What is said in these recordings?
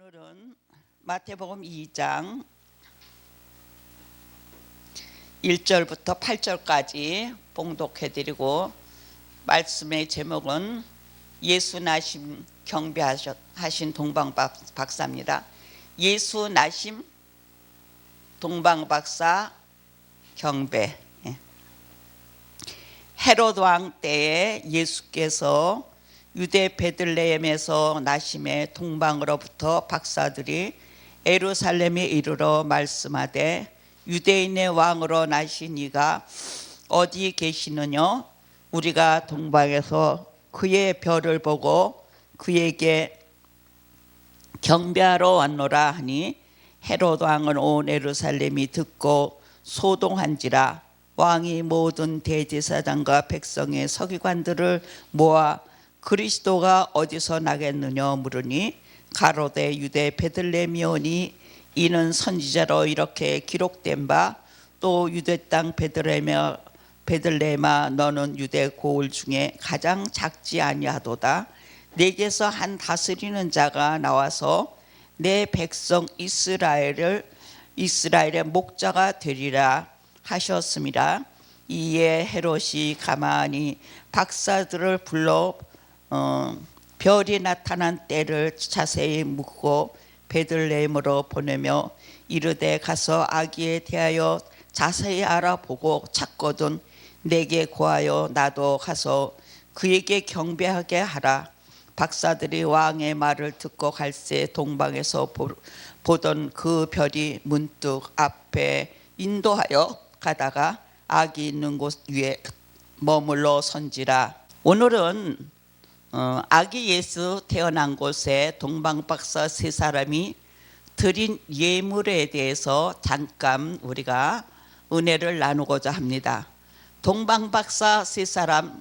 오늘은 마태복음 2장 1절부터 8절까지 봉독해드리고, 말씀의 제목은 예수 나심 경배하신 동방박사입니다. 예수 나심 동방박사 경배. 헤롯 왕 때에 예수께서 유대 베들레헴에서 나심에 동방으로부터 박사들이 예루살렘에 이르러 말씀하되, 유대인의 왕으로 나신 이가 어디 계시느냐? 우리가 동방에서 그의 별을 보고 그에게 경배하러 왔노라 하니, 헤롯 왕은 온 예루살렘이 듣고 소동한지라. 왕이 모든 대제사장과 백성의 서기관들을 모아 그리스도가 어디서 나겠느냐 물으니, 가로되 유대 베들레헴이오니 이는 선지자로 이렇게 기록된 바, 또 유대 땅 베들레헴아 너는 유대 고을 중에 가장 작지 아니하도다. 내게서 한 다스리는 자가 나와서 내 백성 이스라엘의 목자가 되리라 하셨습니다. 이에 헤롯이 가만히 박사들을 불러 별이 나타난 때를 자세히 묻고 베들레헴으로 보내며 이르되, 가서 아기에 대하여 자세히 알아보고 찾거든 내게 고하여 나도 가서 그에게 경배하게 하라. 박사들이 왕의 말을 듣고 갈새 동방에서 보던 그 별이 문득 앞에 인도하여 가다가 아기 있는 곳 위에 머물러 선지라. 오늘은 아기 예수 태어난 곳에 동방박사 세 사람이 드린 예물에 대해서 잠깐 우리가 은혜를 나누고자 합니다. 동방박사 세 사람,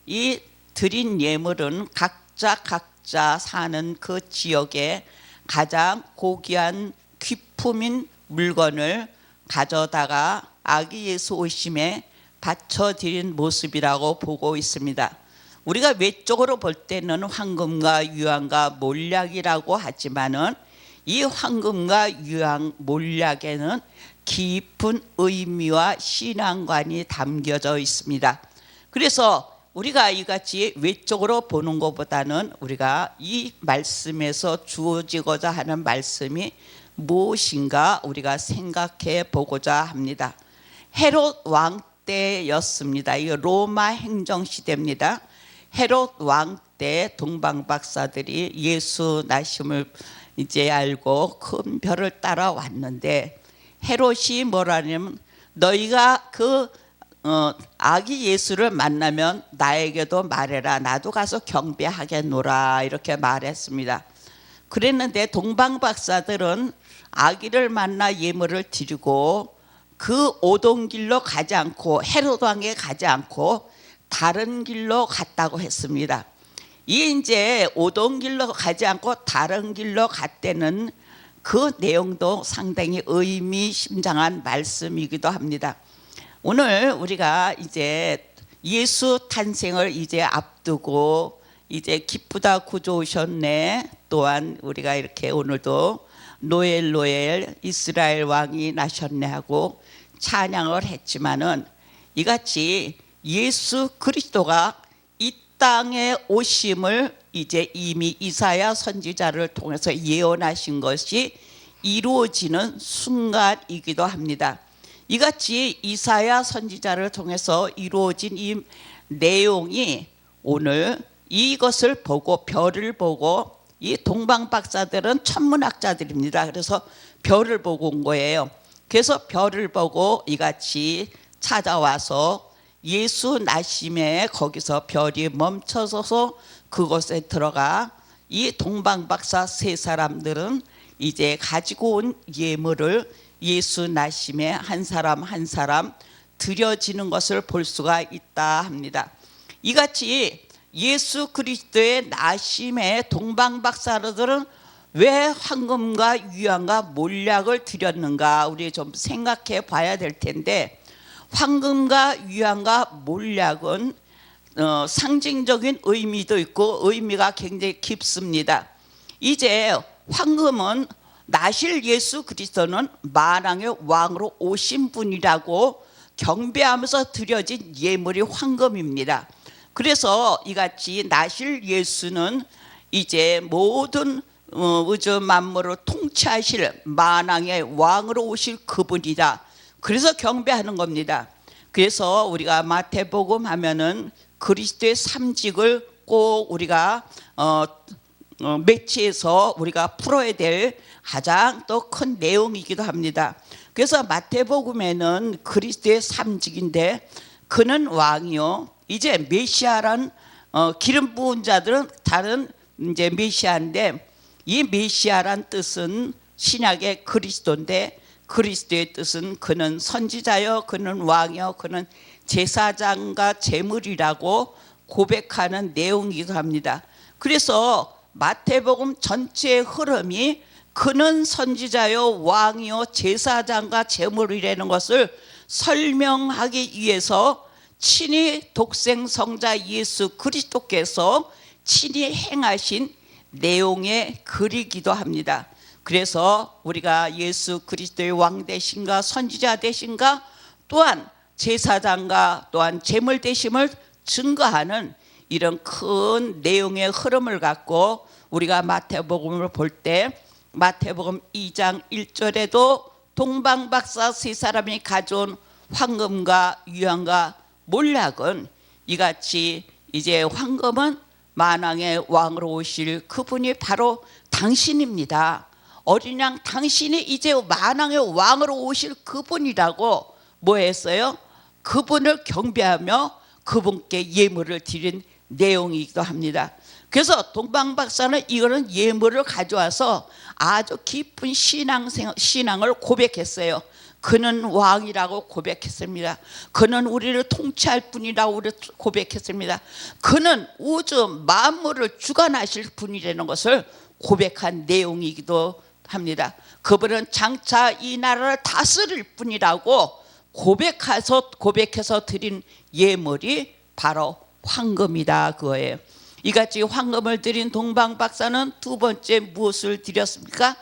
이 드린 예물은 각자 사는 그 지역에 가장 고귀한 귀품인 물건을 가져다가 아기 예수 오심에 바쳐드린 모습이라고 보고 있습니다. 우리가 외적으로 볼 때는 황금과 유황과 몰약이라고 하지만은 이 황금과 유황, 몰약에는 깊은 의미와 신앙관이 담겨져 있습니다. 그래서 우리가 이같이 외적으로 보는 것보다는 우리가 이 말씀에서 주어지고자 하는 말씀이 무엇인가 우리가 생각해 보고자 합니다. 헤롯 왕 때였습니다. 이 로마 행정 시대입니다. 헤롯 왕 때 동방박사들이 예수 나심을 이제 알고 큰 별을 따라왔는데, 헤롯이 뭐라냐면, 너희가 그 아기 예수를 만나면 나에게도 말해라. 나도 가서 경배하겠노라. 이렇게 말했습니다. 그랬는데 동방박사들은 아기를 만나 예물을 드리고 그 오던 길로 가지 않고, 헤롯 왕에 가지 않고 다른 길로 갔다고 했습니다. 이 이제 오던 길로 가지 않고 다른 길로 갔다는 그 내용도 상당히 의미심장한 말씀이기도 합니다. 오늘 우리가 이제 예수 탄생을 이제 앞두고 이제 기쁘다 구주 오셨네, 또한 우리가 이렇게 오늘도 노엘 이스라엘 왕이 나셨네 하고 찬양을 했지만은, 이같이 예수 그리스도가 이 땅에 오심을 이제 이미 이사야 선지자를 통해서 예언하신 것이 이루어지는 순간이기도 합니다. 이같이 이사야 선지자를 통해서 이루어진 이 내용이 오늘 이것을 보고, 별을 보고, 이 동방박사들은 천문학자들입니다. 그래서 별을 보고 온 거예요. 그래서 별을 보고 이같이 찾아와서 예수 나심에 거기서 별이 멈춰서서 그곳에 들어가 이 동방박사 세 사람들은 이제 가지고 온 예물을 예수 나심에 한 사람 한 사람 드려지는 것을 볼 수가 있다 합니다. 이같이 예수 그리스도의 나심에 동방박사들은 왜 황금과 유황과 몰약을 드렸는가, 우리 좀 생각해 봐야 될 텐데, 황금과 유황과 몰약은 상징적인 의미도 있고 의미가 굉장히 깊습니다. 이제 황금은 나실 예수 그리스도는 만왕의 왕으로 오신 분이라고 경배하면서 드려진 예물이 황금입니다. 그래서 이같이 나실 예수는 이제 모든 우주 만물을 통치하실 만왕의 왕으로 오실 그분이다. 그래서 경배하는 겁니다. 그래서 우리가 마태복음 하면은 그리스도의 삼직을 꼭 우리가 매치해서 우리가 풀어야 될 가장 또 큰 내용이기도 합니다. 그래서 마태복음에는 그리스도의 삼직인데 그는 왕이요. 이제 메시아란 기름 부은 자들은 다른 이제 메시아인데 이 메시아란 뜻은 신약의 그리스도인데 그리스도의 뜻은 그는 선지자여 그는 왕이여 그는 제사장과 제물이라고 고백하는 내용이기도 합니다. 그래서 마태복음 전체의 흐름이 그는 선지자여 왕이여 제사장과 제물이라는 것을 설명하기 위해서 친히 독생 성자 예수 그리스도께서 친히 행하신 내용의 글이기도 합니다. 그래서 우리가 예수 그리스도의 왕 되신가 선지자 되신가 또한 제사장과 또한 제물 되심을 증거하는 이런 큰 내용의 흐름을 갖고 우리가 마태복음을 볼 때 마태복음 2장 1절에도 동방박사 세 사람이 가져온 황금과 유향과 몰약은 이같이 이제 황금은 만왕의 왕으로 오실 그분이 바로 당신입니다. 어린 양 당신이 이제 만왕의 왕으로 오실 그분이라고 뭐 했어요? 그분을 경배하며 그분께 예물을 드린 내용이기도 합니다. 그래서 동방박사는 이거는 예물을 가져와서 아주 깊은 신앙을 고백했어요. 그는 왕이라고 고백했습니다. 그는 우리를 통치할 분이라고 고백했습니다. 그는 우주 만물을 주관하실 분이라는 것을 고백한 내용이기도 합니다. 그분은 장차 이 나라를 다스릴 분이라고 고백해서 드린 예물이 바로 황금이다 그거예요. 이같이 황금을 드린 동방박사는 두 번째 무엇을 드렸습니까?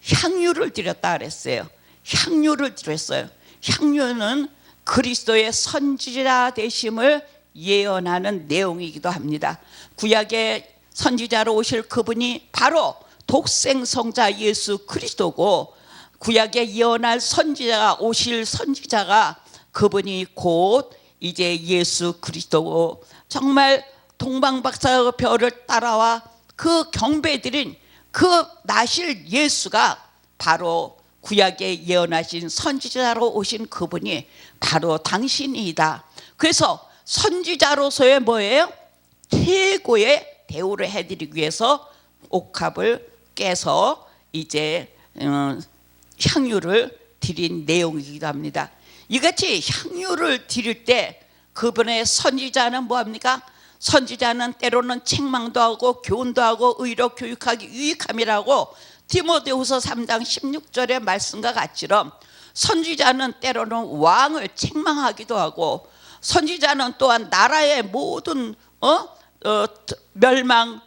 향유를 드렸다 그랬어요. 향유를 드렸어요. 향유는 그리스도의 선지자 되심을 예언하는 내용이기도 합니다. 구약의 선지자로 오실 그분이 바로 독생성자 예수 그리스도고 구약에 예언할 선지자가 오실 선지자가 그분이 곧 이제 예수 그리스도고 정말 동방박사의 별을 따라와 그 경배드린 그 나실 예수가 바로 구약에 예언하신 선지자로 오신 그분이 바로 당신이다. 그래서 선지자로서의 뭐예요? 최고의 대우를 해드리기 위해서 옥합을 깨서 이제 향유를 드린 내용이기도 합니다. 이같이 향유를 드릴 때 그분의 선지자는 뭐합니까? 선지자는 때로는 책망도 하고 교훈도 하고 의로 교육하기 유익함이라고 디모데후서 3장 16절의 말씀과 같이럼 선지자는 때로는 왕을 책망하기도 하고 선지자는 또한 나라의 모든 멸망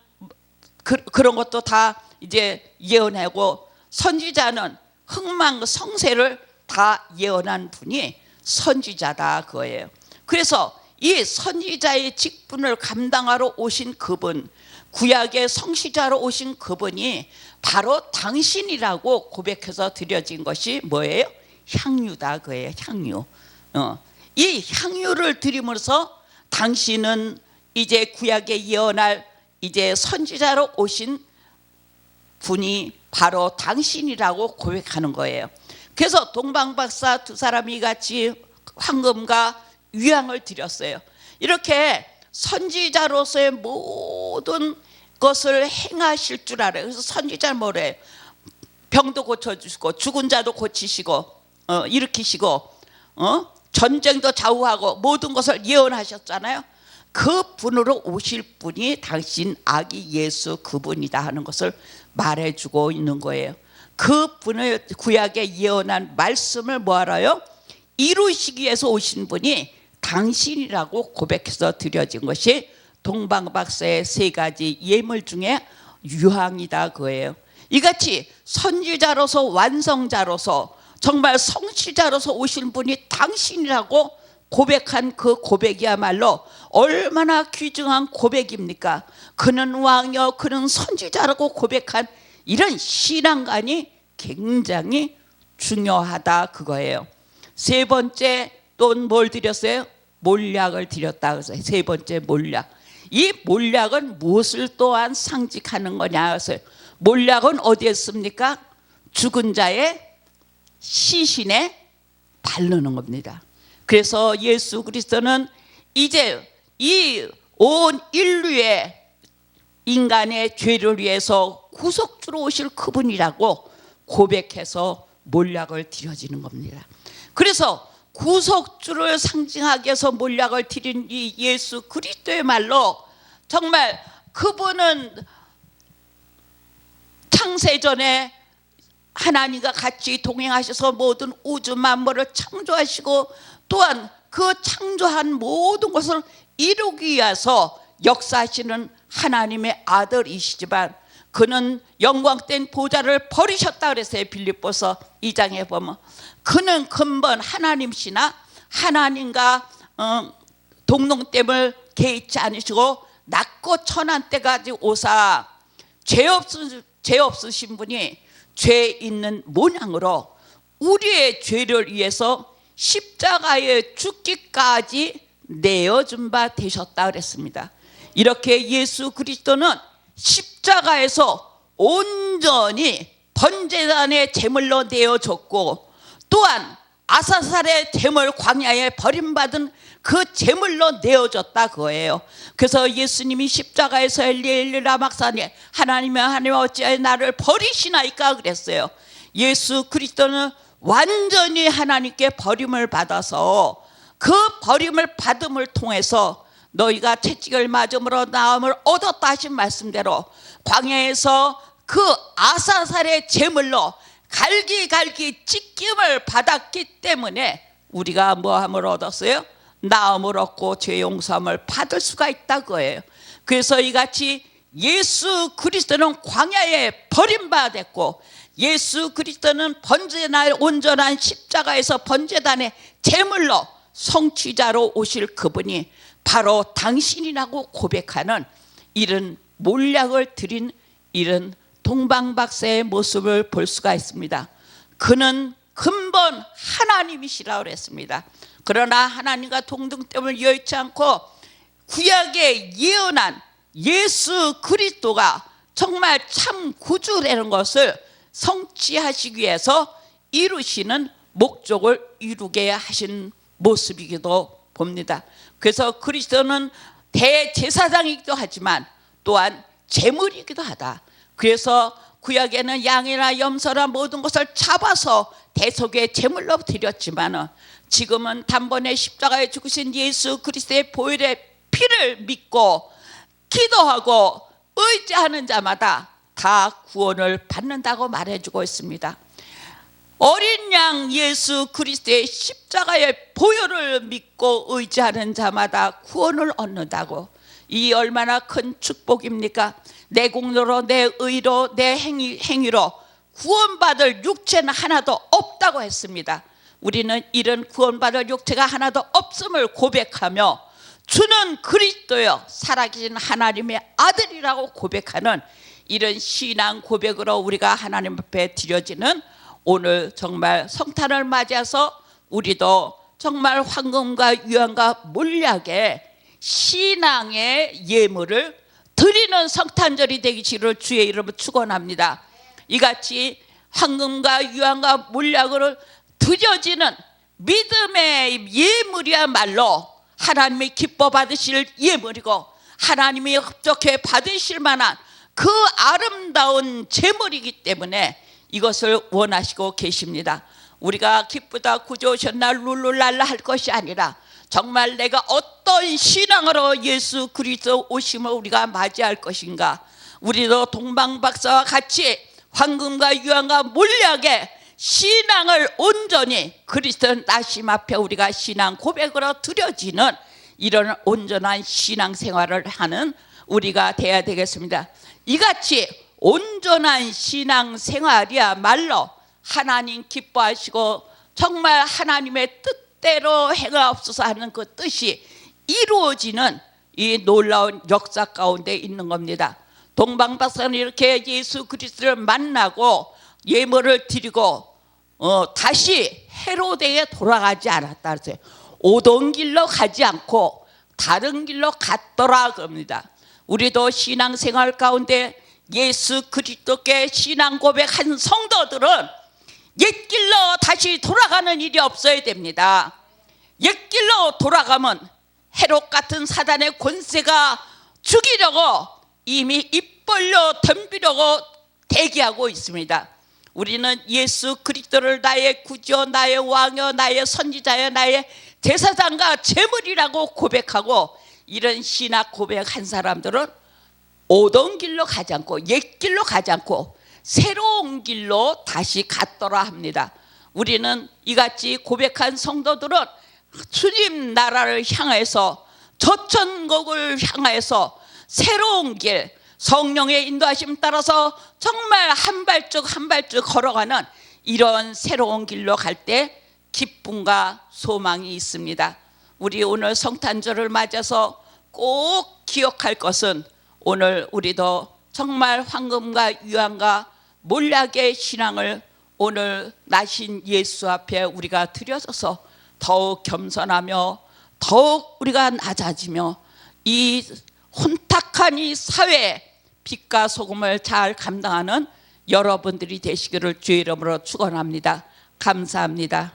그런 것도 다 이제 예언하고 선지자는 흥망 성쇠를 다 예언한 분이 선지자다 그거예요. 그래서 이 선지자의 직분을 감당하러 오신 그분, 구약의 성시자로 오신 그분이 바로 당신이라고 고백해서 드려진 것이 뭐예요? 향유다 그거예요. 향유. 이 향유를 드림으로써 당신은 이제 구약에 예언할 이제 선지자로 오신 분이 바로 당신이라고 고백하는 거예요. 그래서 동방박사 두 사람이 같이 황금과 유향을 드렸어요. 이렇게 선지자로서의 모든 것을 행하실 줄 알아요. 그래서 선지자는 뭐래? 병도 고쳐주시고 죽은 자도 고치시고 일으키시고 전쟁도 좌우하고 모든 것을 예언하셨잖아요. 그 분으로 오실 분이 당신 아기 예수 그분이다 하는 것을 말해주고 있는 거예요. 그 분을 구약에 예언한 말씀을 뭐하러요? 이루시기 위해서 오신 분이 당신이라고 고백해서 드려진 것이 동방박사의 세 가지 예물 중에 유향이다 그거예요. 이같이 선지자로서 완성자로서 정말 성취자로서 오신 분이 당신이라고 고백한 그 고백이야말로 얼마나 귀중한 고백입니까? 그는 왕이요 그는 선지자라고 고백한 이런 신앙관이 굉장히 중요하다 그거예요. 세 번째 또 뭘 드렸어요? 몰약을 드렸다. 그래서 세 번째 몰약. 이 몰약은 무엇을 또한 상징하는 거냐 해서요. 몰약은 어디에 씁니까? 죽은 자의 시신에 바르는 겁니다. 그래서 예수 그리스도는 이제 이 온 인류의 인간의 죄를 위해서 구속주로 오실 그분이라고 고백해서 몰약을 드려지는 겁니다. 그래서 구속주를 상징하기 위해서 몰약을 드린 이 예수 그리스도의 말로 정말 그분은 창세전에 하나님과 같이 동행하셔서 모든 우주 만물을 창조하시고 또한 그 창조한 모든 것을 이루기 위해서 역사하시는 하나님의 아들이시지만 그는 영광된 보좌를 버리셨다 그랬어요. 빌립보서 2장에 보면 그는 근본 하나님이시나 하나님과 동등됨을 개의치 않으시고 낮고 천한 때까지 오사 죄 없으신 분이 죄 있는 모양으로 우리의 죄를 위해서 십자가에 죽기까지 내어준 바 되셨다 그랬습니다. 이렇게 예수 그리스도는 십자가에서 온전히 번제단의 제물로 내어줬고 또한 아사살의 제물 광야에 버림받은 그 제물로 내어줬다 그거예요. 그래서 예수님이 십자가에서 엘리 라막사니 하나님의 하나님 어찌하여 나를 버리시나이까 그랬어요. 예수 그리스도는 완전히 하나님께 버림을 받아서 그 버림을 받음을 통해서 너희가 채찍을 맞음으로 나음을 얻었다 하신 말씀대로 광야에서 그 아사살의 제물로 갈기갈기 찢김을 받았기 때문에 우리가 뭐함을 얻었어요? 나음을 얻고 죄 용서함을 받을 수가 있다 그거예요. 그래서 이같이 예수 그리스도는 광야에 버림받았고 예수 그리스도는 번제날 온전한 십자가에서 번제단의 제물로 성취자로 오실 그분이 바로 당신이라고 고백하는 이런 몰약을 드린 이런 동방박사의 모습을 볼 수가 있습니다. 그는 근본 하나님이시라고 그랬습니다. 그러나 하나님과 동등됨을 여의치 않고 구약에 예언한 예수 그리스도가 정말 참 구주라는 것을 성취하시기 위해서 이루시는 목적을 이루게 하신 모습이기도 봅니다. 그래서 그리스도는 대제사장이기도 하지만 또한 제물이기도 하다. 그래서 구약에는 양이나 염소나 모든 것을 잡아서 대속의 제물로 드렸지만 지금은 단번에 십자가에 죽으신 예수 그리스도의 보혈의 피를 믿고 기도하고 의지하는 자마다 다 구원을 받는다고 말해주고 있습니다. 어린 양 예수 그리스도의 십자가의 보혈을 믿고 의지하는 자마다 구원을 얻는다고. 이 얼마나 큰 축복입니까? 내 공로로 내 의로 내 행위로 구원받을 육체는 하나도 없다고 했습니다. 우리는 이런 구원받을 육체가 하나도 없음을 고백하며 주는 그리스도여 살아계신 하나님의 아들이라고 고백하는 이런 신앙 고백으로 우리가 하나님 앞에 드려지는 오늘 정말 성탄을 맞이해서 우리도 정말 황금과 유황과 몰약의 신앙의 예물을 드리는 성탄절이 되기를 주의 이름으로 축원합니다. 이같이 황금과 유황과 몰약으로 드려지는 믿음의 예물이야말로 하나님이 기뻐 받으실 예물이고 하나님이 흡족해 받으실 만한 그 아름다운 제물이기 때문에 이것을 원하시고 계십니다. 우리가 기쁘다 구주오셨나 룰루랄라 할 것이 아니라 정말 내가 어떤 신앙으로 예수 그리스도 오심을 우리가 맞이할 것인가. 우리도 동방박사와 같이 황금과 유황과 몰약의 신앙을 온전히 그리스도 나심 앞에 우리가 신앙 고백으로 드려지는 이런 온전한 신앙생활을 하는 우리가 돼야 되겠습니다. 이같이 온전한 신앙생활이야말로 하나님 기뻐하시고 정말 하나님의 뜻대로 행하옵소서 하는 그 뜻이 이루어지는 이 놀라운 역사 가운데 있는 겁니다. 동방박사는 이렇게 예수 그리스도를 만나고 예물을 드리고 다시 헤로데에 돌아가지 않았다 그랬어요. 오던 길로 가지 않고 다른 길로 갔더라 그럽니다. 우리도 신앙생활 가운데 예수 그리스도께 신앙 고백한 성도들은 옛길로 다시 돌아가는 일이 없어야 됩니다. 옛길로 돌아가면 헤롯 같은 사단의 권세가 죽이려고 이미 입 벌려 덤비려고 대기하고 있습니다. 우리는 예수 그리스도를 나의 구주여, 나의 왕이여, 나의 선지자여, 나의 제사장과 제물이라고 고백하고, 이런 신앙 고백한 사람들은 오던 길로 가지 않고 옛길로 가지 않고 새로운 길로 다시 갔더라 합니다. 우리는 이같이 고백한 성도들은 주님 나라를 향해서, 저천국을 향해서 새로운 길, 성령의 인도하심 따라서 정말 한 발짝 한 발짝 걸어가는 이런 새로운 길로 갈 때 기쁨과 소망이 있습니다. 우리 오늘 성탄절을 맞아서 꼭 기억할 것은, 오늘 우리도 정말 황금과 유황과 몰약의 신앙을 오늘 나신 예수 앞에 우리가 드려져서 더욱 겸손하며 더욱 우리가 낮아지며 이 혼탁한 이 사회에 빛과 소금을 잘 감당하는 여러분들이 되시기를 주의 이름으로 축원합니다. 감사합니다.